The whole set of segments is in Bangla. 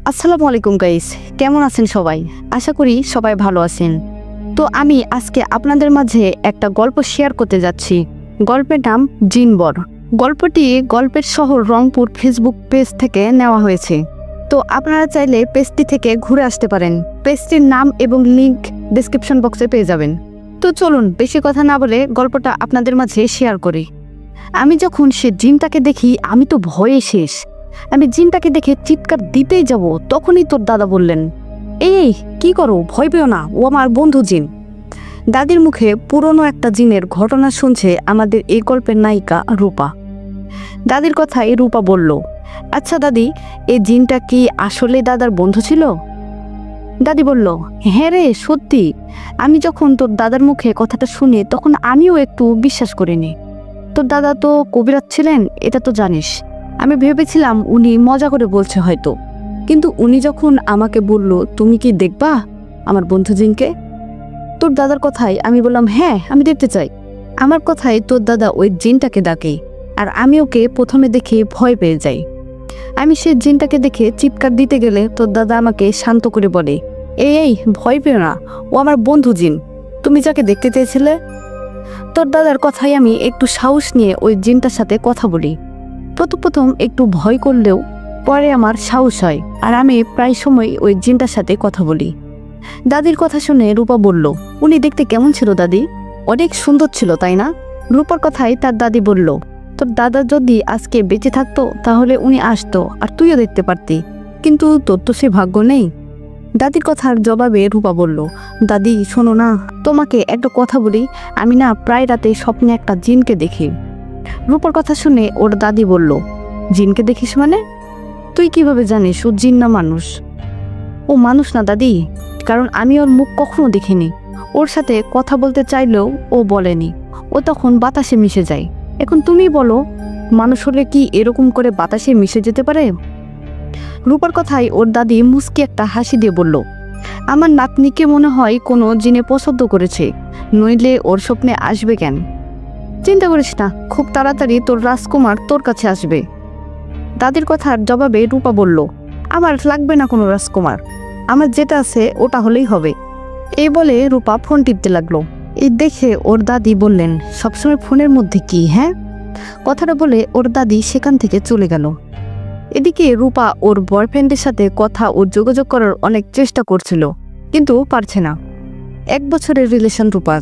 আসসালামু আলাইকুম গাইস, কেমন আছেন সবাই? আশা করি সবাই ভালো আছেন। তো আমি আজকে আপনাদের মাঝে একটা গল্প শেয়ার করতে যাচ্ছি। গল্পের নাম জিনবর। গল্পটি গল্পের শহর রংপুর ফেসবুক পেজ থেকে নেওয়া হয়েছে। তো আপনারা চাইলে পেজটি থেকে ঘুরে আসতে পারেন। পেজটির নাম এবং লিংক ডেসক্রিপশন বক্সে পেয়ে যাবেন। তো চলুন বেশি কথা না বলে গল্পটা আপনাদের মাঝে শেয়ার করি। আমি যখন সে জিনটাকে দেখি আমি তো ভয়ে শেষ। আমি জিনটাকে দেখে চিৎকার দিতেই যাব, তখনই তোর দাদা বললেন, এই কি করো, ভয় পেও না, ও আমার বন্ধু জিন। দাদির মুখে পুরনো একটা জিনের ঘটনা শুনছে আমাদের এই গল্পের নায়িকা রূপা। দাদির কথায় রূপা বলল, আচ্ছা দাদি, এই জিনটা কি আসলে দাদার বন্ধু ছিল? দাদি বলল, হ্যাঁ রে, সত্যি। আমি যখন তোর দাদার মুখে কথাটা শুনি তখন আমিও একটু বিশ্বাস করিনি। তোর দাদা তো কবিরাজ ছিলেন, এটা তো জানিস। আমি ভেবেছিলাম উনি মজা করে বলছে হয়তো, কিন্তু উনি যখন আমাকে বলল তুমি কি দেখবা আমার বন্ধু জিনকে, তোর দাদার কথায় আমি বললাম হ্যাঁ, আমি দেখতে চাই। আমার কথায় তোর দাদা ওই জিনটাকে ডাকে, আর আমি ওকে প্রথমে দেখে ভয় পেয়ে যাই। আমি সে জিনটাকে দেখে চিৎকার দিতে গেলে তোর দাদা আমাকে শান্ত করে বলে, এই ভয় পেও না, ও আমার বন্ধু জিন, তুমি যাকে দেখতে চেয়েছিলে। তোর দাদার কথায় আমি একটু সাহস নিয়ে ওই জিনটার সাথে কথা বলি। প্রথম একটু ভয় করলেও পরে আমার সাহস হয়, আর আমি প্রায় সময় ওই জিনটার সাথে কথা বলি। দাদির কথা শুনে রূপা বলল, উনি দেখতে কেমন ছিল দাদি? অনেক সুন্দর ছিল, তাই না? রূপার কথায় তার দাদি বলল, তোর দাদা যদি আজকে বেঁচে থাকতো তাহলে উনি আসতো আর তুইও দেখতে পারতি, কিন্তু তোর তো সে ভাগ্য নেই। দাদির কথার জবাবে রূপা বলল, দাদি শোনো না, তোমাকে একটা কথা বলি, আমি না প্রায় রাতে স্বপ্নে একটা জিনকে দেখি। রূপার কথা শুনে ওর দাদি বলল, জিনকে দেখিস মানে? তুই কিভাবে জানিস ও জিন না মানুষ? ও মানুষ না দাদি, কারণ আমি ওর মুখ কখনো দেখিনি। ওর সাথে কথা বলতে চাইলেও ও বলেনি, ও তখন বাতাসে মিশে যায়। এখন তুমি বলো, মানুষ হলে কি এরকম করে বাতাসে মিশে যেতে পারে? রূপার কথায় ওর দাদি মুস্কি একটা হাসি দিয়ে বলল, আমার নাতনিকে মনে হয় কোনো জিনে পছন্দ করেছে, নইলে ওর স্বপ্নে আসবে কেন? চিন্তা করিস না, খুব তাড়াতাড়ি তোর রাজকুমার তোর কাছে আসবে। দাদির কথার জবাবে রূপা বলল, আমার লাগবে না কোনো রাজকুমার, আমার যেটা আছে ওটা হলেই হবে। এই বলে রূপা ফোন টিপতে লাগলো। এই দেখে ওর দাদি বললেন, সবসময় ফোনের মধ্যে কি? হ্যাঁ। কথাটা বলে ওর দাদি সেখান থেকে চলে গেল। এদিকে রূপা ওর বয়ফ্রেন্ডের সাথে কথা ও যোগাযোগ করার অনেক চেষ্টা করছিল, কিন্তু পারছে না। 1 বছরের রিলেশন রূপার।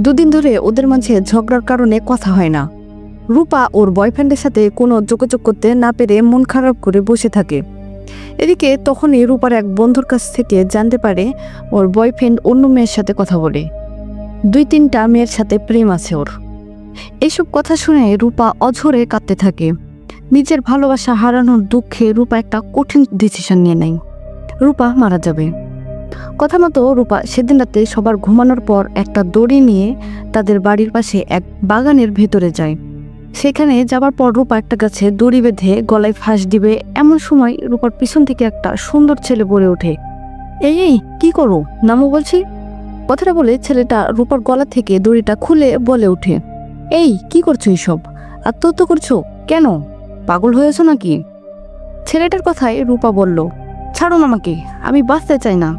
2 দিন ধরে ওদের মাঝে ঝগড়ার কারণে কথা হয় না। রূপা ওর বয়ফ্রেন্ডের সাথে কোনো যোগাযোগ করতে না পেরে মন খারাপ করে বসে থাকে। এদিকে তখনই রূপার এক বন্ধুর কাছ থেকে জানতে পারে ওর বয়ফ্রেন্ড অন্য মেয়ের সাথে কথা বলে, 2-3টা মেয়ের সাথে প্রেম আছে ওর। এইসব কথা শুনে রূপা অঝরে কাঁদতে থাকে। নিজের ভালোবাসা হারানোর দুঃখে রূপা একটা কঠিন ডিসিশন নিয়ে নেয়, রূপা মারা যাবে। কথা মতো রূপা সেদিন রাতে সবার ঘুমানোর পর একটা দড়ি নিয়ে তাদের বাড়ির পাশে এক বাগানের ভেতরে যায়। সেখানে যাবার পর রূপা একটা গাছে দড়ি বেঁধে গলায় ফাঁস দিবে, এমন সময় রূপার পিছন থেকে একটা সুন্দর ছেলে বলে ওঠে, এই কি করো, নামো বলছি। কথাটা বলে ছেলেটা রূপার গলা থেকে দড়িটা খুলে বলে ওঠে, এই কি করছো এসব, আত্মহত্যা করছো কেন, পাগল হয়েছো নাকি? ছেলেটার কথায় রূপা বলল, ছাড়ুন আমাকে, আমি বাঁচতে চাই না,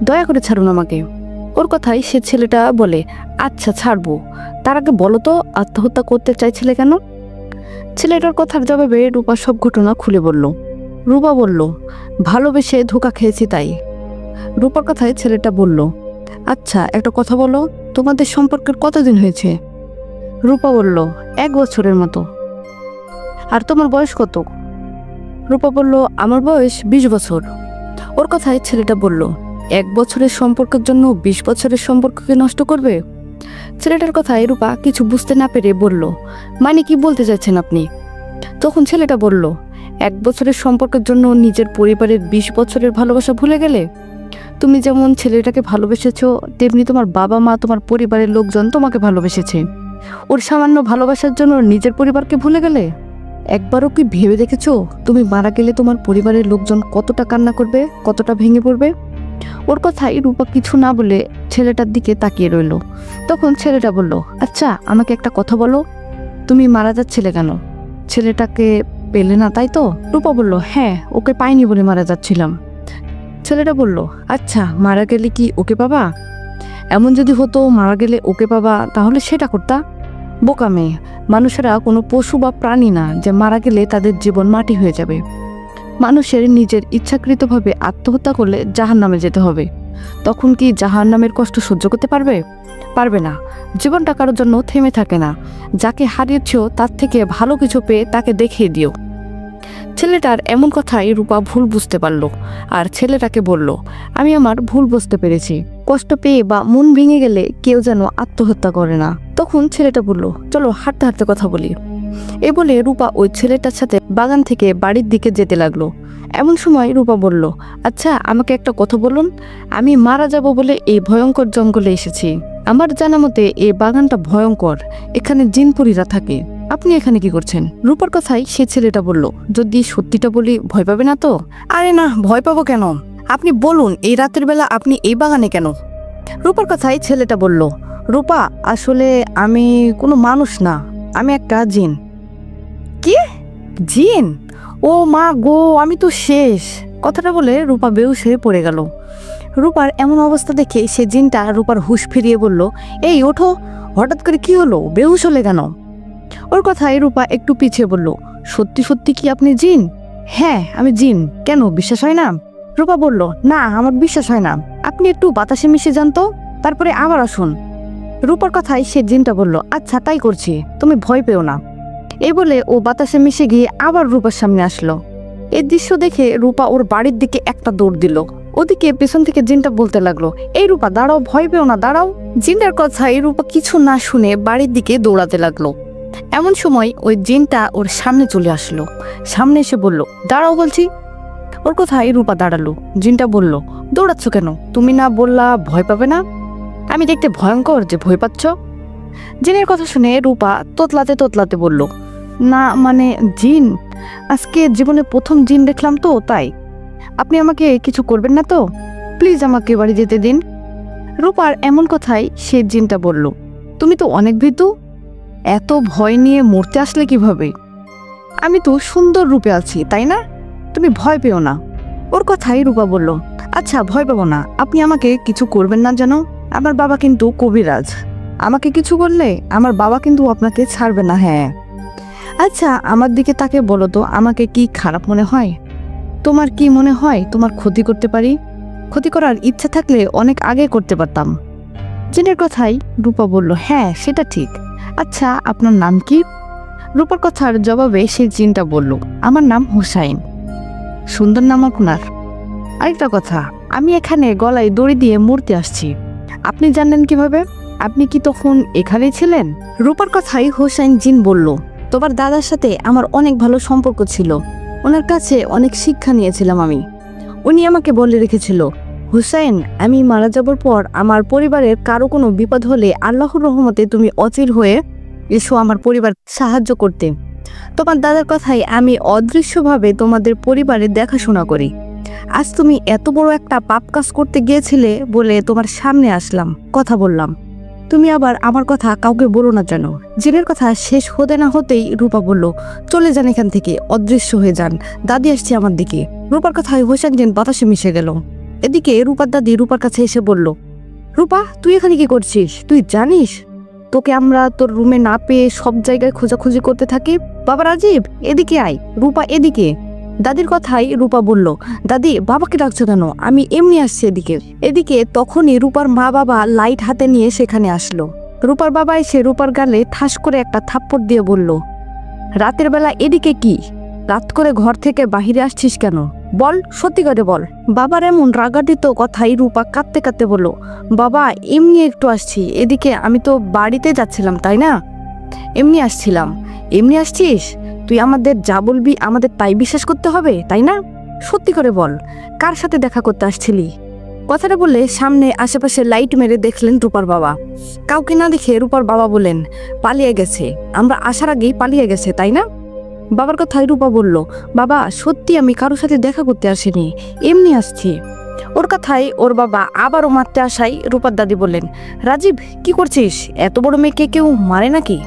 দয়া করে ছাড়ুন আমাকে। ওর কথায় সে ছেলেটা বলে, আচ্ছা ছাড়বো, তার আগে বলো তো আত্মহত্যা করতে চাইছিলে কেন? ছেলেটার কথার জবাবে রূপা সব ঘটনা খুলে বলল। রূপা বলল, ভালোবেসে ধোঁকা খেয়েছি তাই। রূপার কথায় ছেলেটা বলল, আচ্ছা একটা কথা বলো, তোমাদের সম্পর্কের কতদিন হয়েছে? রূপা বলল, 1 বছরের মতো। আর তোমার বয়স কত? রূপা বলল, আমার বয়স 20 বছর। ওর কথায় ছেলেটা বলল, 1 বছরের সম্পর্কের জন্য 20 বছরের সম্পর্ককে নষ্ট করবে? ছেলেটার কথায় রূপা কিছু বুঝতে না পেরে বলল, মানে কি বলতে চাইছেন আপনি? তখন ছেলেটা বলল, 1 বছরের সম্পর্কের জন্য নিজের পরিবারের 20 বছরের ভালোবাসা ভুলে গেলে? তুমি যেমন ছেলেটাকে ভালোবেসেছো, তেমনি তোমার বাবা মা, তোমার পরিবারের লোকজন তোমাকে ভালোবেসেছে। ওর সামান্য ভালোবাসার জন্য নিজের পরিবারকে ভুলে গেলে? একবারও কি ভেবে দেখেছো তুমি মারা গেলে তোমার পরিবারের লোকজন কতটা কান্না করবে, কতটা ভেঙে পড়বে? ওর কথাই রূপা কিছু না বলে ছেলেটার দিকে তাকিয়ে রইল। তখন ছেলেটা বলল, আচ্ছা আমাকে একটা কথা বলো, তুমি মারা যাচ্ছিলে কেন? ছেলেটাকে পেলে না তাই তো? রূপা বলল, হ্যাঁ, ওকে পাইনি বলে মারা যাচ্ছিলাম। ছেলেটা বলল, আচ্ছা মারা গেলে কি ওকে পাবা? এমন যদি হতো মারা গেলে ওকে পাবা তাহলে সেটা করতা। বোকা মেয়ে, মানুষেরা কোনো পশু বা প্রাণী না যে মারা গেলে তাদের জীবন মাটি হয়ে যাবে। মানুষের নিজের ইচ্ছাকৃতভাবে আত্মহত্যা করলে জাহান্নামে যেতে হবে। তখন কি জাহান্নামের কষ্ট সহ্য করতে পারবে? পারবে না। জীবনটা কারোর জন্য থেমে থাকে না। যাকে হারিয়েছ তার থেকে ভালো কিছু পেয়ে তাকে দেখিয়ে দিও। ছেলেটার এমন কথাই রূপা ভুল বুঝতে পারল আর ছেলেটাকে বলল, আমি আমার ভুল বুঝতে পেরেছি। কষ্ট পেয়ে বা মন ভেঙে গেলে কেউ যেন আত্মহত্যা করে না। তখন ছেলেটা বলল, চলো হাঁটতে হাঁটতে কথা বলি। এ বলে রূপা ওই ছেলেটার সাথে বাগান থেকে বাড়ির দিকে যেতে লাগলো। এমন সময় রূপা বলল, আচ্ছা আমাকে একটা কথা বলুন, আমি মারা যাব বলে এই ভয়ঙ্কর জঙ্গলে এসেছি। আমার জানা মতে এই বাগানটা ভয়ঙ্কর, এখানে জিনপুরীরা থাকে। আপনি এখানে কি করছেন? রূপার কথাই সে ছেলেটা বলল, যদি সত্যিটা বলি ভয় পাবে না তো? আরে না, ভয় পাবো কেন? আপনি বলুন এই রাতের বেলা আপনি এই বাগানে কেন? রূপার কথাই ছেলেটা বলল, রূপা আসলে আমি কোনো মানুষ না, আমি একটা জিন। কি? জিন? ও মা গো, আমি তো শেষ। কথাটা বলে রূপা বেহুশ হয়ে পড়ে গেল। রূপার এমন অবস্থা দেখে সে জিনটা রূপার হুঁশ ফিরিয়ে বলল, এই ওঠো, হঠাৎ করে কি হলো? বেহুশ হলে কেন? ওর কথায় রূপা একটু পিছিয়ে বলল, সত্যি সত্যি কি আপনি জিন? হ্যাঁ আমি জিন। কেন বিশ্বাস হয় না? রূপা বলল, না আমার বিশ্বাস হয় না, আপনি একটু বাতাসে মিশে যান তো, তারপরে আবার আসুন। রূপার কথায় সে জিনটা বলল, আচ্ছা তাই করছি, তুমি ভয় পেও না। এই বলে ও বাতাসে মিশে গিয়ে আবার রূপার সামনে আসলো। এই দৃশ্য দেখে রূপা ওর বাড়ির দিকে একটা দৌড় দিল। ওদিকে পেছন থেকে জিনটা বলতে লাগলো, এই রূপা দাঁড়াও, ভয় পেও না, দাঁড়াও। জিনটার কথায় রূপা কিছু না শুনে বাড়ির দিকে দৌড়াতে লাগলো। এমন সময় ওই জিনটা ওর সামনে চলে আসলো। সামনে এসে বলল, দাঁড়াও বলছি। ওর কথায় রূপা দাঁড়ালো। জিনটা বলল, দৌড়াচ্ছ কেন? তুমি না বললা ভয় পাবে না? আমি দেখতে ভয়ঙ্কর যে ভয় পাচ্ছ? জিনের কথা শুনে রূপা তোতলাতে তোতলাতে বলল, না মানে জিন, আজকে জীবনে প্রথম জিন দেখলাম তো তাই। আপনি আমাকে কিছু করবেন না তো? প্লিজ আমাকে বাড়ি যেতে দিন। রূপার এমন কথাই সে জিনটা বলল, তুমি তো অনেক ভীতু, এত ভয় নিয়ে মরতে আসলে কিভাবে? আমি তো সুন্দর রূপে আছি তাই না, তুমি ভয় পেও না। ওর কথাই রূপা বলল, আচ্ছা ভয় পাবো না, আপনি আমাকে কিছু করবেন না যেন। আমার বাবা কিন্তু কবিরাজ, আমাকে কিছু করলে আমার বাবা কিন্তু আপনাকে ছাড়বে না। হ্যাঁ আচ্ছা আমার দিকে তাকে বলো তো, আমাকে কি খারাপ মনে হয়? তোমার কি মনে হয় তোমার ক্ষতি করতে পারি? ক্ষতি করার ইচ্ছা থাকলে অনেক আগে করতে পারতাম। জিনের কথাই রূপা বলল, হ্যাঁ সেটা ঠিক। আচ্ছা আপনার নাম কি? রূপার কথার জবাবে সেই জিনটা বলল, আমার নাম হুসাইন। সুন্দর নাম আপনার। আরেকটা কথা, আমি এখানে গলায় দড়ি দিয়ে মরতে আসছি, আপনি জানলেন কিভাবে? আপনি কি তখন এখানেই ছিলেন? রূপার কথাই হুসাইন জিন বলল, তোমার দাদার সাথে আমার অনেক ভালো সম্পর্ক ছিল, ওনার কাছে অনেক শিক্ষা নিয়েছিলাম আমি। উনি আমাকে বলে রেখেছিল, হুসাইন আমি মারা যাবার পর আমার পরিবারের কারো কোনো বিপদ হলে আল্লাহর রহমতে তুমি অচির হয়ে এসো আমার পরিবার সাহায্য করতে। তোমার দাদার কথাই আমি অদৃশ্যভাবে তোমাদের পরিবারের দেখাশোনা করি। আজ তুমি এত বড় একটা পাপ কাজ করতে গিয়েছিলে বলে তোমার সামনে আসলাম, কথা বললাম। তুমি আবার আমার কথা কাউকে বলো না যেন। জিনের কথা শেষ হতে না হতেই রূপা বলল, চলে যান এখান থেকে, অদৃশ্য হয়ে যান, দাদি আসছে আমার দিকে। রূপার কথায় হোসেন জিন বাতাসে মিশে গেল। এদিকে রূপার দাদি রূপার কাছে এসে বলল, রূপা তুই এখানে কি করছিস? তুই জানিস তোকে আমরা তোর রুমে না পেয়ে সব জায়গায় খোঁজাখুঁজি করতে থাকি। বাবা রাজীব এদিকে আয়। রূপা এদিকে। দাদির কথাই রূপা বলল, দাদি বাবাকে ডাকছো কেন? আমি এমনি আসছি এদিকে। এদিকে তখনই রূপার মা বাবা লাইট হাতে নিয়ে সেখানে আসলো। রূপার বাবা এসে রূপার গালে ঠাস করে একটা থাপ্পড় দিয়ে বলল, রাতের বেলা এদিকে কি? রাত করে ঘর থেকে বাহিরে আসছিস কেন? বল, সত্যি করে বল। বাবার এমন রাগান্বিত কথাই রূপা কাঁদতে কাঁদতে বলল, বাবা এমনি একটু আসছি এদিকে, আমি তো বাড়িতে যাচ্ছিলাম তাই না, এমনি আসছিলাম। এমনি আসছিস? তুই আমাদের যা বলবি আমাদের তাই বিশ্বাস করতে হবে তাই না? সত্যি করে বল, কার সাথে দেখা করতে আসছিলি? কথাটা বলে সামনে আশেপাশে লাইট মেরে দেখলেন রূপার বাবা। কাউকে না দেখে রূপার বাবা বলেন, পালিয়ে গেছে, আমরা আসার আগেই পালিয়ে গেছে তাই না? বাবার কথায় রূপা বলল, বাবা সত্যি আমি কারোর সাথে দেখা করতে আসিনি, এমনি আসছি। ওর কথায় ওর বাবা আবারও মারতে আসায় রূপার দাদি বললেন, রাজীব কি করছিস? এত বড় মেয়েকে কেউ মারে নাকি?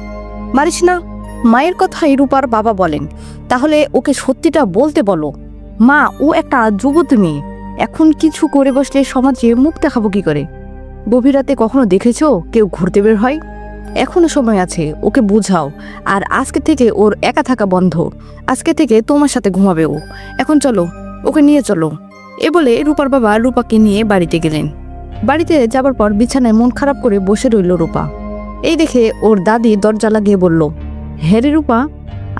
মারিস না। মায়ের কথায় রূপার বাবা বলেন, তাহলে ওকে সত্যিটা বলতে বলো। মা ও একটা যুবতী মেয়ে, এখন কিছু করে বসলে সমাজে মুখ দেখাবো কি করে? গভীর রাতে কখনো দেখেছো কেউ ঘুরতে বের হয়? এখনো সময় আছে, ওকে বুঝাও। আর আজকে থেকে ওর একা থাকা বন্ধ। আজকে থেকে তোমার সাথে ঘুমাবে ও। এখন চলো, ওকে নিয়ে চলো। এ বলে রূপার বাবা রূপাকে নিয়ে বাড়িতে গেলেন। বাড়িতে যাবার পর বিছানায় মন খারাপ করে বসে রইল রূপা। এই দেখে ওর দাদি দরজা লাগিয়ে বলল, হ্যাঁ রে রূপা,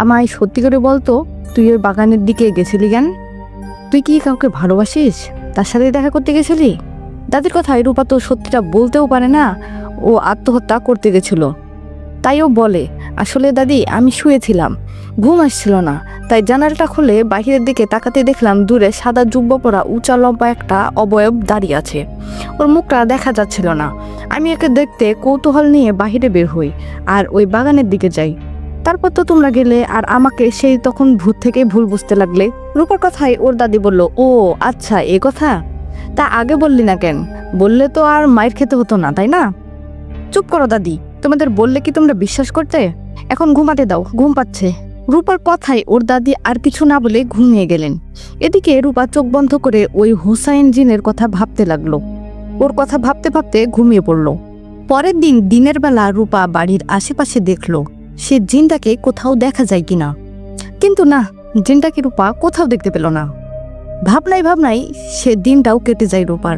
আমায় সত্যি করে বলতো, তুই ওর বাগানের দিকে গেছিলি কেন? তুই কি কাউকে ভালোবাসিস? তার সাথে দেখা করতে গেছিলি? দাদির কথায় রূপা তো সত্যিটা বলতেও পারে না। ও আত্মহত্যা করতে গেছিল। তাই ও বলে, আসলে দাদি আমি শুয়েছিলাম, ঘুম আসছিল না, তাই জানালাটা খুলে বাহিরের দিকে তাকাতে দেখলাম দূরে সাদা জুব্বা পরা উঁচা লম্বা একটা অবয়ব দাঁড়িয়ে আছে। ওর মুখটা দেখা যাচ্ছিল না। আমি একে দেখতে কৌতূহল নিয়ে বাহিরে বের হই আর ওই বাগানের দিকে যাই। তারপর তো তোমরা গেলে আর আমাকে সেই তখন ভূত থেকে ভুল বুঝতে লাগলে। রূপার কথায় ওর দাদি বলল, ও আচ্ছা এ কথা, তা আগে বললি না কেন? বললে তো আর মায়ের খেতে হতো না, তাই না? চুপ করো দাদি, তোমাদের বললে কি তোমরা বিশ্বাস করতে? এখন ঘুমাতে দাও, ঘুম পাচ্ছে। রূপার কথায় ওর দাদি আর কিছু না বলে ঘুমিয়ে গেলেন। এদিকে রূপা চোখ বন্ধ করে ওই হুসাইন জিনের কথা ভাবতে লাগলো। ওর কথা ভাবতে ভাবতে ঘুমিয়ে পড়ল। পরের দিন দিনের বেলা রূপা বাড়ির আশেপাশে দেখলো সে জিনটাকে কোথাও দেখা যায় কিনা, কিন্তু না, জিনটাকে রূপা কোথাও দেখতে পেল না। ভাবনায় সে দিনটাও কেটে যায় রূপার।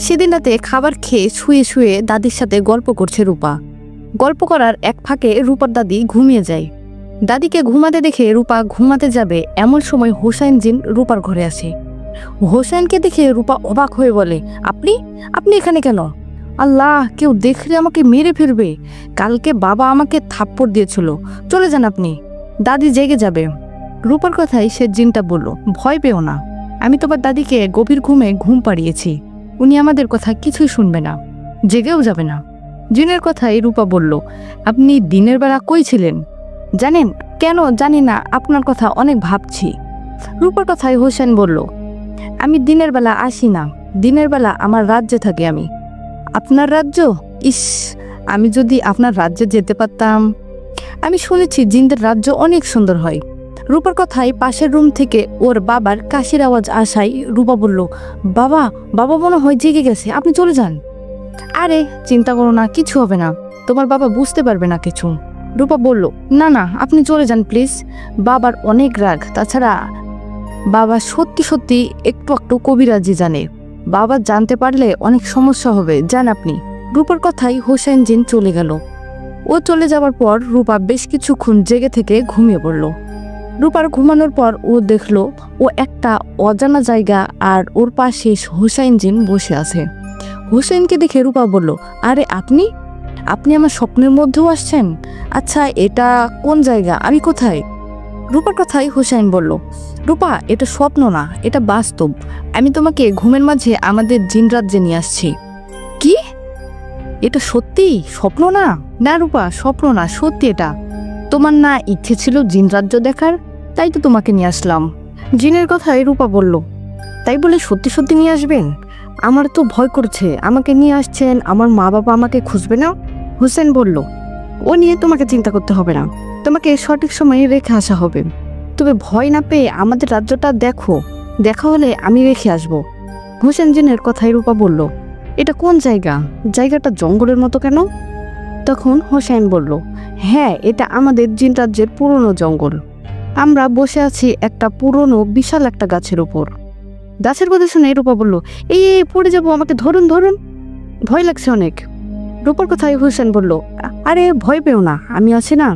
সেদিন রাতে খাবার খেয়ে শুয়ে শুয়ে দাদির সাথে গল্প করছে রূপা। গল্প করার এক ফাঁকে রূপার দাদি ঘুমিয়ে যায়। দাদিকে ঘুমাতে দেখে রূপা ঘুমাতে যাবে এমন সময় হোসাইন জিন রূপার ঘরে আসে। হোসাইনকে দেখে রূপা অবাক হয়ে বলে, আপনি আপনি এখানে কেন? আল্লাহ, কেউ দেখলে আমাকে মেরে ফেলবে। কালকে বাবা আমাকে থাপ্পড় দিয়েছিল, চলে যান আপনি, দাদি জেগে যাবে। রূপার কথাই সে জিনটা বলল, ভয় পেও না, আমি তোমার দাদিকে গভীর ঘুমে ঘুম পাড়িয়েছি। উনি আমাদের কথা কিছুই শুনবে না, জেগেও যাবে না। জিনের কথাই রূপা বলল, আপনি দিনের বেলা কই ছিলেন? জানেন কেন? জানি না, আপনার কথা অনেক ভাবছি। রূপার কথাই হোসেন বলল, আমি দিনের বেলা আসি না, দিনের বেলা আমার রাজ্যে থাকি আমি। আপনার রাজ্য? ইস, আমি যদি আপনার রাজ্যে যেতে পারতাম। আমি শুনেছি জিনদের রাজ্য অনেক সুন্দর হয়। রূপার কথায় পাশের রুম থেকে ওর বাবার কাশির আওয়াজ আসায় রূপা বলল, বাবা বাবা মনে হয় জেগে গেছে, আপনি চলে যান। আরে চিন্তা করো না, কিছু হবে না, তোমার বাবা বুঝতে পারবে না কিছু। রূপা বলল, না না, আপনি চলে যান প্লিজ, বাবার অনেক রাগ। তাছাড়া বাবা সত্যি সত্যি একটু একটু কবিরাজি জানে, বাবা জানতে পারলে অনেক সমস্যা হবে, যান আপনি। রূপার কথাই হোসেন জিন চলে গেল। ও চলে যাওয়ার পর রূপা বেশ কিছুক্ষণ জেগে থেকে ঘুমিয়ে পড়ল। রূপার ঘুমানোর পর ও দেখলো ও একটা অজানা জায়গা আর ওর পাশে হোসাইন জিন বসে আছে। হোসেনকে দেখে রূপা বলল, আরে আপনি আপনি আমার স্বপ্নের মধ্যেও আসছেন? আচ্ছা এটা কোন জায়গা, আমি কোথায়? রূপার কথাই হোসেন বলল, রূপা এটা স্বপ্ন না, এটা বাস্তব। আমি তোমাকে ঘুমের মাঝে আমাদের জিন রাজ্যে নিয়ে আসছি। কি? এটা সত্যি স্বপ্ন না? না রূপা, স্বপ্ন না, সত্যি এটা। তোমার না ইচ্ছে ছিল জিন রাজ্য দেখার, তাই তো তোমাকে নিয়ে আসলাম। জিনের কথাই রূপা বলল, তাই বলে সত্যি সত্যি নিয়ে আসবেন? আমার তো ভয় করছে, আমাকে নিয়ে আসছেন, আমার মা বাবা আমাকে খুঁজবে না? হোসেন বলল, ও নিয়ে তোমাকে চিন্তা করতে হবে না, তোমাকে সঠিক সময়ে রেখে আসা হবে। তবে ভয় না পেয়ে আমাদের রাজ্যটা দেখো, দেখা হলে আমি রেখে আসব। হোসেন জিনের কথাই রূপা বলল, এটা কোন জায়গা? জায়গাটা জঙ্গলের মতো কেন? তখন হোসেন বলল, হ্যাঁ এটা আমাদের জিন রাজ্যের পুরনো জঙ্গল। আমরা বসে আছি একটা পুরনো বিশাল একটা গাছের উপর। গাছের কথা শুনে রূপা বলল, এই পড়ে যাবো, আমাকে ধরুন ধরুন, ভয় লাগছে অনেক। রূপার কথাই হোসেন বলল, আরে ভয় পেও না, আমি আছি না,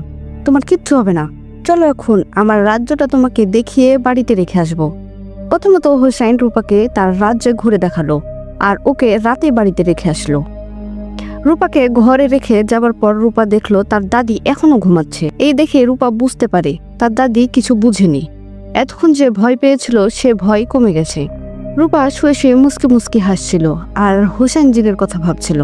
তোমার কিচ্ছু হবে না। চলো এখন আমার রাজ্যটা তোমাকে দেখিয়ে বাড়িতে রেখে আসবো। প্রথমত হোসেন রূপাকে তার রাজ্যে ঘুরে দেখালো আর ওকে রাতে বাড়িতে রেখে আসলো। রূপাকে ঘরে রেখে যাবার পর রূপা দেখলো তার দাদি এখনো ঘুমাচ্ছে। এই দেখে রূপা বুঝতে পারে তার দাদি কিছু বুঝেনি। এতক্ষণ যে ভয় পেয়েছিল সে ভয় কমে গেছে। রূপা শুয়ে শুয়ে মুসকি মুসকি হাসছিল আর হোসেন জিনের কথা ভাবছিল।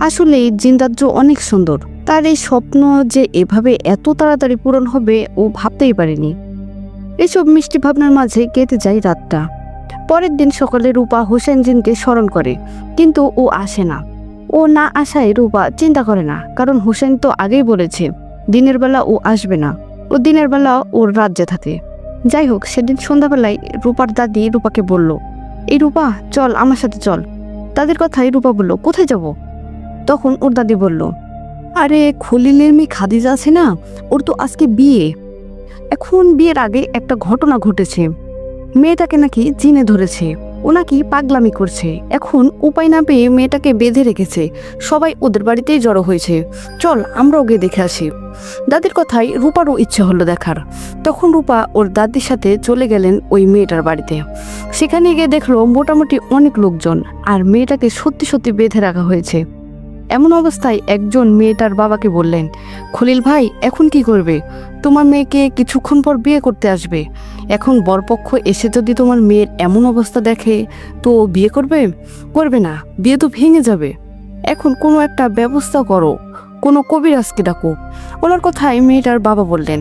আসলে জিন রাজ্য অনেক সুন্দর, তার এই স্বপ্ন যে এভাবে এত তাড়াতাড়ি পূরণ হবে ও ভাবতেই পারেনি। এসব মিষ্টি ভাবনার মাঝে কেটে যায় রাতটা। পরের দিন সকালে রূপা হোসেন জিনকে স্মরণ করে, কিন্তু ও আসে না। ও না আসায় রূপা চিন্তা করে না, কারণ হোসেন তো আগেই বলেছে দিনের বেলা ও আসবে না, ও দিনের বেলা ওর রাজ্যে থাকে। যাই হোক, সেদিন সন্ধ্যাবেলায় রূপার দাদি রূপাকে বলল, এই রূপা চল আমার সাথে চল। তাদের কথাই রূপা বলল, কোথায় যাব? তখন ওর দাদি বলল, আরে খলিলের মেয়ে খাদিজা আছে না, ওর তো আজকে বিয়ে। এখন বিয়ের আগে একটা ঘটনা ঘটেছে, মেয়েটাকে নাকি জিনে ধরেছে, ও নাকি পাগলামি করছে। এখন উপায় না পেয়ে মেয়েটাকে বেঁধে রেখেছে, সবাই ওদের বাড়িতেই জড়ো হয়েছে, চল আমরাও গিয়ে দেখে আসি। দাদির কথায় রূপারও ইচ্ছে হলো দেখার। তখন রূপা ওর দাদির সাথে চলে গেলেন ওই মেয়েটার বাড়িতে। সেখানে গিয়ে দেখলো মোটামুটি অনেক লোকজন, আর মেয়েটাকে সত্যি সত্যি বেঁধে রাখা হয়েছে। এমন অবস্থায় একজন মেয়েটার বাবাকে বললেন, খলিল ভাই এখন কি করবে? তোমার মেয়েকে কিছুক্ষণ পর বিয়ে করতে আসবে, এখন বরপক্ষ এসে যদি তোমার মেয়ের এমন অবস্থা দেখে তো বিয়ে করবে? করবে না, বিয়ে তো ভেঙে যাবে। এখন কোনো একটা ব্যবস্থা করো, কোনো কবিরাজকে ডাকো। ওনার কথায় মেয়েটার বাবা বললেন,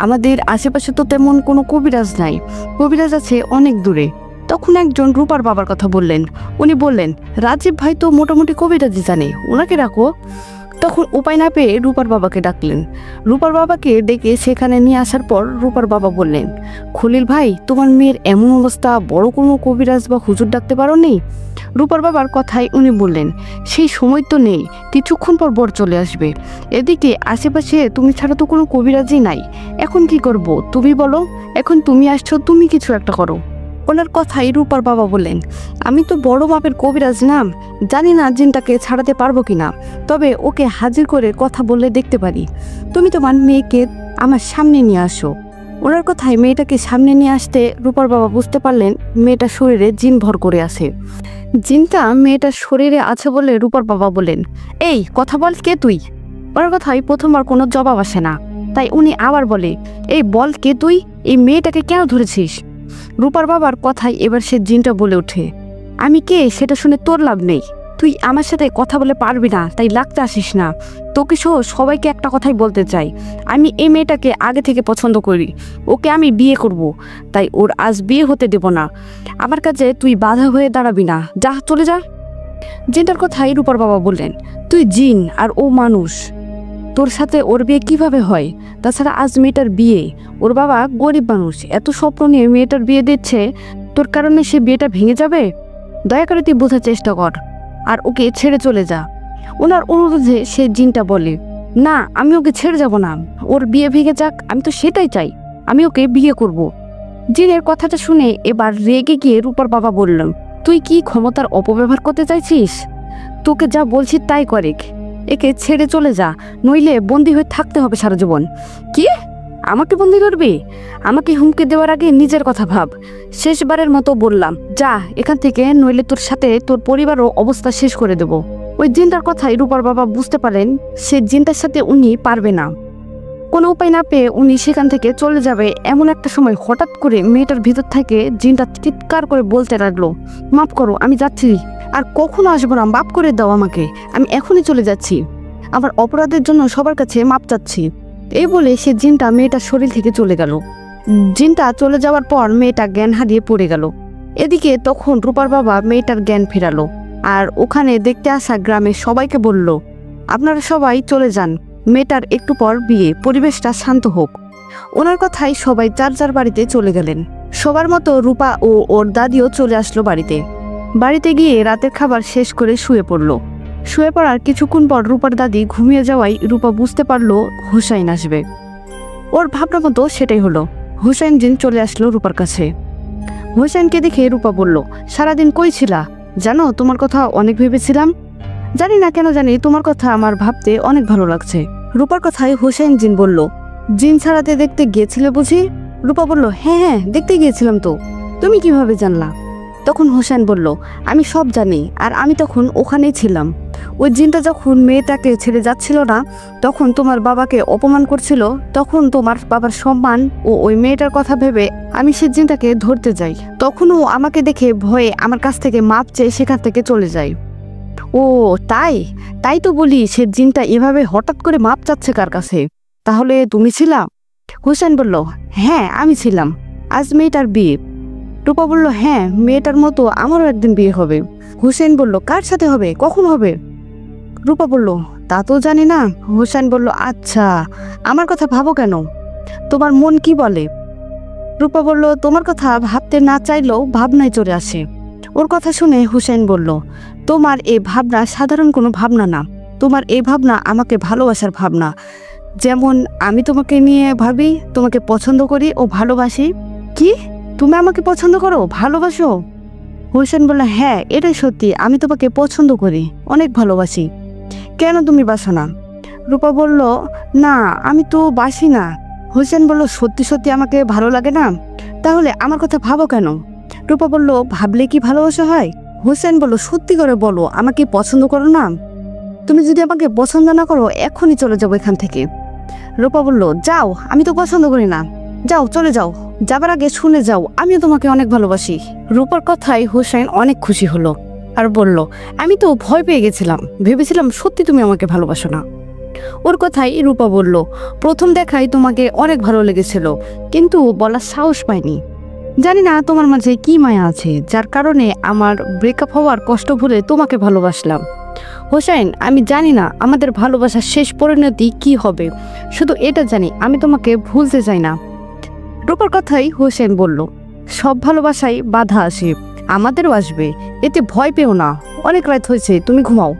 আমাদের আশেপাশে তো তেমন কোনো কবিরাজ নাই, কবিরাজ আছে অনেক দূরে। তখন একজন রূপার বাবার কথা বললেন, উনি বললেন, রাজীব ভাই তো মোটামুটি কবিরাজি জানে, ওনাকে ডাকো। তখন উপায় না পেয়ে রূপার বাবাকে ডাকলেন। রূপার বাবাকে ডেকে সেখানে নিয়ে আসার পর রূপার বাবা বললেন, খলিল ভাই তোমার মেয়ের এমন অবস্থা, বড় কোনো কবিরাজ বা হুজুর ডাকতে পারো নি? রূপার বাবার কথায় উনি বললেন, সেই সময় তো নেই, কিছুক্ষণ পর বর চলে আসবে, এদিকে আশেপাশে তুমি ছাড়া তো কোনো কবিরাজই নাই, এখন কি করব তুমি বলো? এখন তুমি আসছো, তুমি কিছু একটা করো। ওনার কথাই রূপার বাবা বললেন, আমি তো বড় মাপের কবিরাজ না, জানি না জিনটাকে ছাড়াতে পারবো কিনা, তবে ওকে হাজির করে কথা বললে দেখতে পারি। তুমি তোমার মেয়েকে আমার সামনে নিয়ে আসো। ওনার কথায় মেয়েটাকে সামনে নিয়ে আসতে রূপার বাবা বুঝতে পারলেন মেয়েটার শরীরে জিন ভর করে আছে। জিনটা মেয়েটার শরীরে আছে বলে রূপার বাবা বলেন, এই কথা বল, কে তুই? ওনার কথায় প্রথমবার কোনো জবাব আসে না, তাই উনি আবার বলে, এই বল কে তুই, এই মেয়েটাকে কেন ধরেছিস? রূপার বাবার কথায় এবার সে জিনটা বলে ওঠে, আমি কে সেটা শুনে তোর লাভ নেই, তুই আমার সাথে কথা বলে পারবি না, তাই লাগতে আসিস না। তোকে সহ সবাইকে একটা কথাই বলতে চাই, আমি এই মেয়েটাকে আগে থেকে পছন্দ করি, ওকে আমি বিয়ে করব, তাই ওর আজ বিয়ে হতে দেব না। আমার কাছে তুই বাধা হয়ে দাঁড়াবি না, যা চলে যা। জিনটার কথাই রূপার বাবা বললেন, তুই জিন আর ও মানুষ, তোর সাথে ওর বিয়ে কিভাবে হয়? তাছাড়া আজ মেয়েটার বিয়ে, ওর বাবা গরিব মানুষ, এত স্বপ্ন নিয়ে মেয়েটার বিয়ে দিচ্ছে, তোর কারণে সে বিয়েটা ভেঙে যাবে? দয়া করে তুই বোঝার চেষ্টা কর আর ওকে ছেড়ে চলে যা। ওনার অনুরোধে সে জিনটা বলে, না আমি ওকে ছেড়ে যাব না, ওর বিয়ে ভেঙে যাক, আমি তো সেটাই চাই, আমি ওকে বিয়ে করব। জিনের কথাটা শুনে এবার রেগে গিয়ে রূপার বাবা বললেন, তুই কি ক্ষমতার অপব্যবহার করতে চাইছিস? তোকে যা বলছি তাই করে, একে ছেড়ে চলে যা, নইলে বন্দি হয়ে থাকতে হবে সারা জীবন। কি, আমাকে বন্দি করবি? আমাকে হুমকি দেওয়ার আগে নিজের কথা ভাব। শেষবারের মতো বললাম, যা এখান থেকে, নইলে তোর সাথে তোর পরিবারও অবস্থা শেষ করে দেব। ওই জিনটার কথাই রূপার বাবা বুঝতে পারেন সে জিনটার সাথে উনি পারবে না। কোনো উপায় না পেয়ে উনি সেখান থেকে চলে যাবে। এমন একটা সময় হঠাৎ করে মেয়েটার ভিতর থেকে জিনটা চিৎকার করে বলতে লাগলো, মাফ করো, আমি যাচ্ছি, আর কখনো আসবো না, মাফ করে দাও আমাকে, আমি এখনই চলে যাচ্ছি, আমার অপরাধের জন্য সবার কাছে মাপ চাচ্ছি। এই বলে সে জিনটা মেয়েটার শরীর থেকে চলে গেল। জিনটা চলে যাওয়ার পর মেয়েটা জ্ঞান হারিয়ে পড়ে গেল। এদিকে তখন রূপার বাবা মেয়েটার জ্ঞান ফেরালো, আর ওখানে দেখতে আসা গ্রামের সবাইকে বলল, আপনারা সবাই চলে যান, মেয়েটার একটু পর বিয়ে, পরিবেশটা শান্ত হোক। ওনার কথাই সবাই যার যার বাড়িতে চলে গেলেন। সবার মতো রূপা ও ওর দাদিও চলে আসলো বাড়িতে। বাড়িতে গিয়ে রাতের খাবার শেষ করে শুয়ে পড়ল। শুয়ে পড়ার কিছুক্ষণ পর রূপার দাদি ঘুমিয়ে যাওয়ায় রূপা বুঝতে পারলো হুসাইন আসবে। ওর ভাবনা মতো সেটাই হলো। হুসাইন জিন চলে আসলো রূপার কাছে। হুসাইনকে দেখে রূপা বলল, সারাদিন কই ছিলা? জানো তোমার কথা অনেক ভেবেছিলাম, জানি না কেন জানি তোমার কথা আমার ভাবতে অনেক ভালো লাগছে। রূপার কথায় হুসাইন জিন বলল, জিন ছাড়াতে দেখতে গিয়েছিলে বুঝি? রূপা বলল, হ্যাঁ হ্যাঁ দেখতে গিয়েছিলাম তো, তুমি কিভাবে জানলা? তখন হুসাইন বলল, আমি সব জানি, আর আমি তখন ওখানেই ছিলাম। ওই জিনটা যখন মেয়েটাকে ছেড়ে যাচ্ছিল না, তখন তোমার বাবাকে অপমান করছিল, তখন তোমার বাবার সম্মান ও ওই মেয়েটার কথা ভেবে আমি সে জিনটাকে ধরতে যাই, তখনও আমাকে দেখে ভয়ে আমার কাছ থেকে মাপ চেয়ে সেখান থেকে চলে যায়। ও তাই, তাই তো বলি সে জিনটা এভাবে হঠাৎ করে মাপ চাচ্ছে কার কাছে? তাহলে তুমি ছিলা? হুসাইন বলল, হ্যাঁ আমি ছিলাম। আজ মেয়েটার বিয়ে। রূপা বলল, হ্যাঁ মেয়েটার মতো আমারও একদিন বিয়ে হবে। হুসাইন বলল, কার সাথে হবে, কখন হবে? রূপা বলল, তা তো জানি না। হুসাইন বলল, আচ্ছা আমার কথা ভাবো কেন, তোমার মন কি বলে? রূপা বলল, তোমার কথা ভাবতে না চাইলেও ভাবনায় চলে আসে। ওর কথা শুনে হুসাইন বলল, তোমার এই ভাবনা সাধারণ কোনো ভাবনা না, তোমার এই ভাবনা আমাকে ভালোবাসার ভাবনা। যেমন আমি তোমাকে নিয়ে ভাবি, তোমাকে পছন্দ করি ও ভালোবাসি। কি, তুমি আমাকে পছন্দ করো, ভালোবাসো? হুসাইন বলল, হ্যাঁ এটাই সত্যি, আমি তোমাকে পছন্দ করি, অনেক ভালোবাসি। কেন তুমি বাসো না? রূপা বলল, না আমি তো বাসি না। হুসাইন বলল, সত্যি সত্যি আমাকে ভালো লাগে না? তাহলে আমার কথা ভাবো কেন? রূপা বলল, ভাবলে কি ভালোবাসা হয়? হুসাইন বলল, সত্যি করে বলো, আমাকে পছন্দ করো না? তুমি যদি আমাকে পছন্দ না করো এখনই চলে যাবো এখান থেকে। রূপা বলল, যাও, আমি তো পছন্দ করি না, যাও চলে যাও, যাবার আগে শুনে যাও আমিও তোমাকে অনেক ভালোবাসি। রূপার কথায় হুসাইন অনেক খুশি হলো আর বলল, আমি তো ভয় পেয়ে গেছিলাম, ভেবেছিলাম সত্যি তুমি আমাকে ভালোবাসো না। ওর কথাই রূপা বলল, প্রথম দেখায় তোমাকে অনেক ভালো লেগেছিল, কিন্তু বলার সাহস পাইনি। জানি না তোমার মাঝে কি মায়া আছে, যার কারণে আমার ব্রেকআপ হওয়ার কষ্ট ভুলে তোমাকে ভালোবাসলাম। হুসাইন, আমি জানি না আমাদের ভালোবাসার শেষ পরিণতি কি হবে, শুধু এটা জানি আমি তোমাকে ভুলতে চাই না। রূপার কথাই হুসাইন বলল, সব ভালোবাসায় বাধা আসে, আমাদেরও আসবে, এতে ভয় পেও না, অনেক রাত হয়েছে, তুমি ঘুমাও,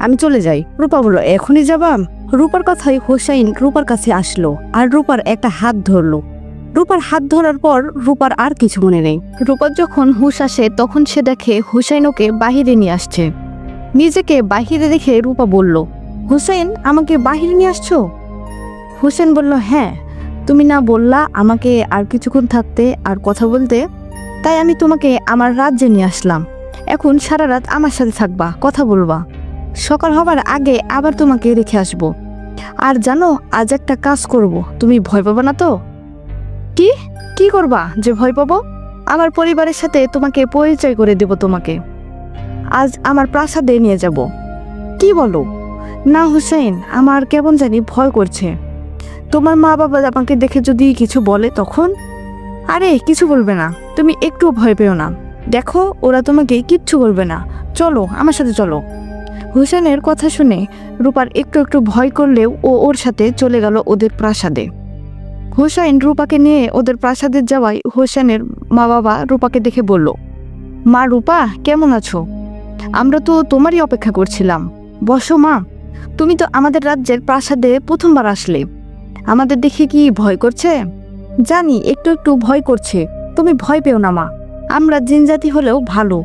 আমি চলে যাই। রূপা বলল, এখনই যাবা? রূপার কথাই হুসাইন রূপার কাছে আসলো আর রূপার একটা হাত ধরলো। রূপার হাত ধরার পর রূপার আর কিছু মনে নেই। রূপার যখন হুশ আসে তখন সে দেখে হুসাইন ওকে বাহিরে নিয়ে আসছে। নিজেকে বাহিরে দেখে রূপা বলল, হুসাইন আমাকে বাহিরে নিয়ে আসছো? হুসাইন বলল, হ্যাঁ, তুমি না বললা আমাকে আর কিছুক্ষণ থাকতে আর কথা বলতে, তাই আমি তোমাকে আমার রাজ্যে নিয়ে আসলাম। এখন সারা রাত আমার সাথে থাকবা, কথা বলবা, সকাল হবার আগে আবার তোমাকে রেখে আসবো। আর জানো, আজ একটা কাজ করব, তুমি ভয় পাবা না তো? কি কি করবা যে ভয় পাবো? আমার পরিবারের সাথে তোমাকে পরিচয় করে দেব, তোমাকে আজ আমার প্রাসাদে নিয়ে যাব। কি বলো? না হুসাইন, আমার কেমন জানি ভয় করছে। তোমার মা বাবা আমাকে দেখে যদি কিছু বলে তখন? আরে কিছু বলবে না, তুমি একটু ভয় পেও না, দেখো ওরা তোমাকে কিচ্ছু বলবে না, চলো আমার সাথে চলো। হুসাইনের কথা শুনে রূপার একটু একটু ভয় করলেও ও ওর সাথে চলে গেল ওদের প্রাসাদে। হুসাইন রূপাকে নিয়ে ওদের প্রাসাদে যাওয়ায় হুসাইনের মা বাবা রূপাকে দেখে বলল, মা রূপা, কেমন আছো? আমরা তো তোমারই অপেক্ষা করছিলাম, বসো মা। তুমি তো আমাদের রাজ্যের প্রাসাদে প্রথমবার আসলে, আমাদের দেখে কি ভয় করছে? জানি একটু একটু ভয় করছে, তুমি ভয় পেও না মা, আমরা জিনজাতি হলেও ভালো,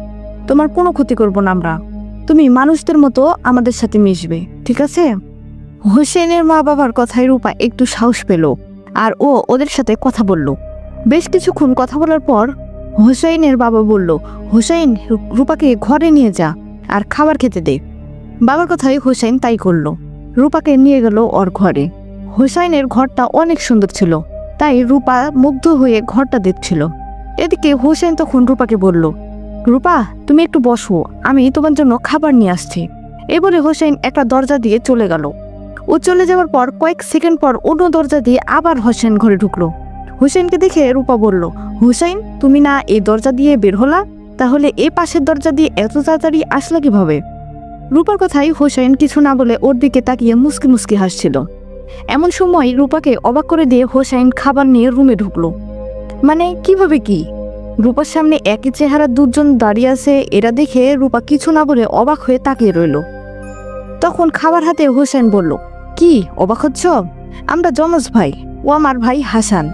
তোমার কোনো ক্ষতি করব না আমরা, তুমি মানুষদের মতো আমাদের সাথে মিশবে, ঠিক আছে? হুসাইনের মা বাবার কথায় রূপা একটু সাহস পেল আর ও ওদের সাথে কথা বলল। বেশ কিছুক্ষণ কথা বলার পর হুসাইনের বাবা বলল, হুসাইন, রূপাকে ঘরে নিয়ে যা আর খাবার খেতে দে। বাবার কথায় হুসাইন তাই করলো, রূপাকে নিয়ে গেল ওর ঘরে। হুসাইনের ঘরটা অনেক সুন্দর ছিল, তাই রূপা মুগ্ধ হয়ে ঘরটা দেখছিল। এদিকে হুসাইন তখন রূপাকে বলল, রূপা তুমি একটু বসো, আমি তোমার জন্য খাবার নিয়ে আসছি। এবারে হুসাইন একটা দরজা দিয়ে চলে গেল। ও চলে যাওয়ার পর কয়েক সেকেন্ড পর অন্য দরজা দিয়ে আবার হুসাইন ঘরে ঢুকলো। হুসাইনকে দেখে রূপা বলল, হুসাইন তুমি না এই দরজা দিয়ে বের হলা, তাহলে এই পাশের দরজা দিয়ে এত তাড়াতাড়ি আসলা কিভাবে? রূপার কথাই হুসাইন কিছু না বলে ওর দিকে তাকিয়ে মুসকি মুসকি হাসছিল। এমন সময় রূপাকে অবাক করে দিয়ে হুসাইন খাবার নিয়ে রুমে ঢুকলো। মানে কিভাবে কি? রূপার সামনে একই চেহারা দুজন দাঁড়িয়ে আছে, এরা দেখে রূপা কিছু না বলে অবাক হয়ে তাকিয়ে রইল। তখন খাবার হাতে হুসাইন বলল, কি অবাক হচ্ছ? আমরা যমজ ভাই, ও আমার ভাই হাসান,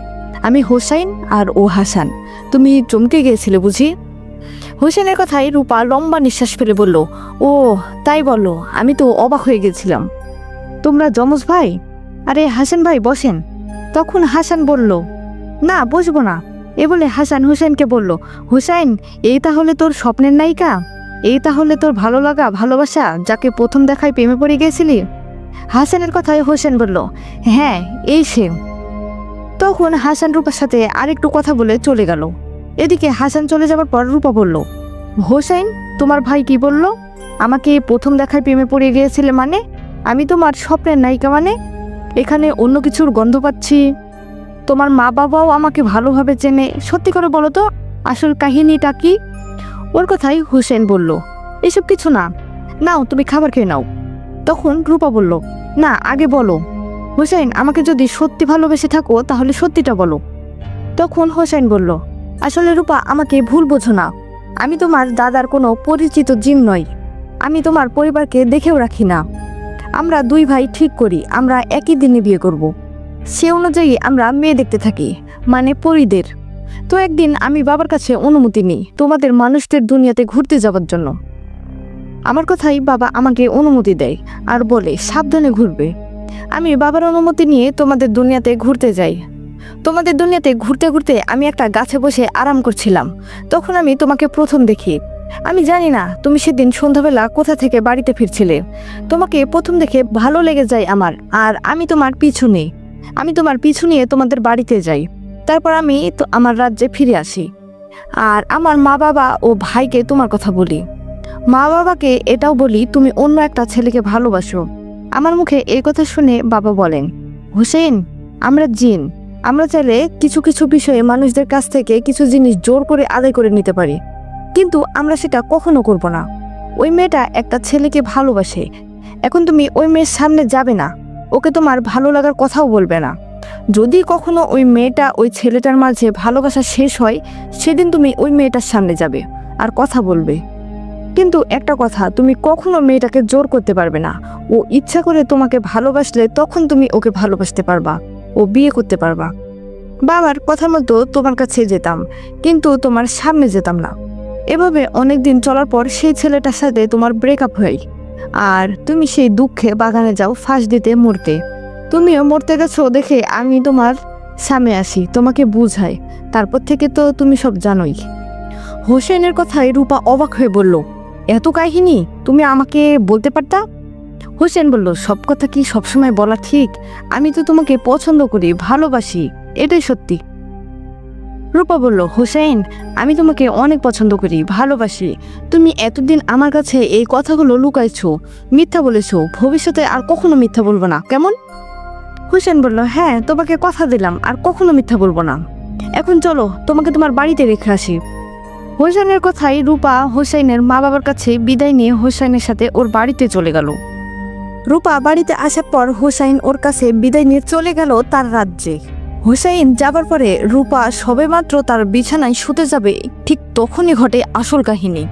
আমি হুসাইন আর ও হাসান। তুমি চমকে গিয়েছিলে বুঝি? হুসাইনের কথায় রূপা লম্বা নিঃশ্বাস ফেলে বলল, ও তাই বলো, আমি তো অবাক হয়ে গেছিলাম। তোমরা যমজ ভাই? আরে হাসান ভাই বসেন। তখন হাসান বলল, না বসবো না। এ বলে হাসান হুসাইনকে বলল, হুসাইন এই তাহলে তোর স্বপ্নের নায়িকা, এই তাহলে তোর ভালো লাগা ভালোবাসা, যাকে প্রথম দেখায় প্রেমে পড়ে গেছিলি? হাসানের কথায় হুসাইন বলল, হ্যাঁ এই সে। তখন হাসান রূপার সাথে আরেকটু কথা বলে চলে গেল। এদিকে হাসান চলে যাওয়ার পর রূপা বলল, হুসাইন তোমার ভাই কি বলল? আমাকে প্রথম দেখায় প্রেমে পড়ে গিয়েছিলে মানে? আমি তোমার স্বপ্নের নায়িকা মানে? এখানে অন্য কিছুর গন্ধ পাচ্ছি। তোমার মা বাবাও আমাকে ভালোভাবে চেনে, সত্যি করে বলো তো আসল কাহিনীটা কি? ওর কথাই হুসাইন বলল, এসব কিছু না, নাও তুমি খাবার খেয়ে নাও। তখন রূপা বলল, না আগে বলো হুসাইন, আমাকে যদি সত্যি ভালোবেসে থাকো তাহলে সত্যিটা বলো। তখন হুসাইন বলল, আসলে রূপা আমাকে ভুল বোঝো না, আমি তোমার দাদার কোনো পরিচিত জিন নই। আমি তোমার পরিবারকে দেখেও রাখি না। আমরা দুই ভাই ঠিক করি আমরা একই দিনে বিয়ে করব। সে অনুযায়ী আমরা মেয়ে দেখতে থাকি, মানে পরীদের। তো একদিন আমি বাবার কাছে অনুমতি নিই তোমাদের মানুষদের দুনিয়াতে ঘুরতে যাওয়ার জন্য। আমার কথাই বাবা আমাকে অনুমতি দেয় আর বলে সাবধানে ঘুরবে। আমি বাবার অনুমতি নিয়ে তোমাদের দুনিয়াতে ঘুরতে যাই। তোমাদের দুনিয়াতে ঘুরতে ঘুরতে আমি একটা গাছে বসে আরাম করছিলাম। তখন আমি তোমাকে প্রথম দেখি। আমি জানি না তুমি সেদিন সন্ধ্যাবেলা কোথা থেকে বাড়িতে ফিরছিলে। তোমাকে প্রথম দেখে ভালো লেগে যায় আমার, আর আমি তোমার পিছু নিই। আমি তোমার পিছু নিয়ে তোমাদের বাড়িতে যাই। তারপর আমি তো আমার রাজ্যে ফিরে আসি, আর আমার মা বাবা ও ভাইকে তোমার কথা বলি। মা বাবাকে এটাও বলি তুমি অন্য একটা ছেলেকে ভালোবাসো। আমার মুখে এই কথা শুনে বাবা বলেন, হোসেন, আমরা জিন, আমরা চাইলে কিছু কিছু বিষয়ে মানুষদের কাছ থেকে কিছু জিনিস জোর করে আদায় করে নিতে পারি, কিন্তু আমরা সেটা কখনো করব না। ওই মেয়েটা একটা ছেলেকে ভালোবাসে। এখন তুমি ওই মেয়ের সামনে যাবে না, ওকে তোমার ভালো লাগার কথাও বলবে না। যদি কখনো ওই মেয়েটা ওই ছেলেটার মাঝে ভালোবাসা শেষ হয়, সেদিন তুমি ওই মেয়েটার সামনে যাবে আর কথা বলবে। কিন্তু একটা কথা, তুমি কখনো মেয়েটাকে জোর করতে পারবে না। ও ইচ্ছা করে তোমাকে ভালোবাসলে তখন তুমি ওকে ভালোবাসতে পারবা, ও বিয়ে করতে পারবা। বাবার কথা মতো তোমার কাছে যেতাম, কিন্তু তোমার সামনে যেতাম না। এভাবে অনেক দিন চলার পর সেই ছেলেটার সাথে তোমার ব্রেকআপ হয়, আর তুমি সেই দুঃখে বাগানে যাও ফাঁস দিতে মরতে। তুমিও মরতে গেছো দেখে আমি তোমার সামনে আসি, তোমাকে বুঝাই। তারপর থেকে তো তুমি সব জানোই। হোসেনের কথায় রূপা অবাক হয়ে বলল, এত কাহিনী তুমি আমাকে বলতে পারতা? হোসেন বলল, সব কথা কি সবসময় বলা ঠিক? আমি তো তোমাকে পছন্দ করি, ভালোবাসি, এটাই সত্যি। রূপা বলল, হোসেন, আমি তোমাকে অনেক পছন্দ করি, ভালোবাসি। তুমি এতদিন আমার কাছে এই কথাগুলো লুকাইছো, মিথ্যা বলেছো। ভবিষ্যতে আর কখনো মিথ্যা বলবো না, কেমন? হোসেন বলল, হ্যাঁ, তোমাকে কথা দিলাম আর কখনো মিথ্যা বলবো না। এখন চলো, তোমাকে তোমার বাড়িতে রেখে আসি। হোসেনের কথাই রূপা হোসেনের মা বাবার কাছে বিদায় নিয়ে হোসেনের সাথে ওর বাড়িতে চলে গেল। রূপা বাড়িতে আসার পর হোসেন ওর কাছে বিদায় নিয়ে চলে গেল তার রাজ্যে। হোসেন যাবার পরে রূপা সবেমাত্র তার বিছানায় শুতে যাবে, ঠিক তখনই ঘটে আসল কাহিনী।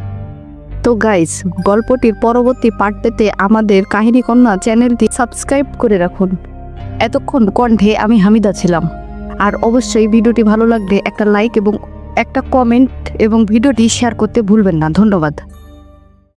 তো গাইস, গল্পটির পরবর্তী পার্ট পেতে আমাদের কাহিনী কন্যা চ্যানেলটি সাবস্ক্রাইব করে রাখুন। এতক্ষণ কণ্ঠে আমি হামিদা ছিলাম। আর অবশ্যই ভিডিওটি ভালো লাগলে একটা লাইক এবং একটা কমেন্ট এবং ভিডিওটি শেয়ার করতে ভুলবেন না। ধন্যবাদ।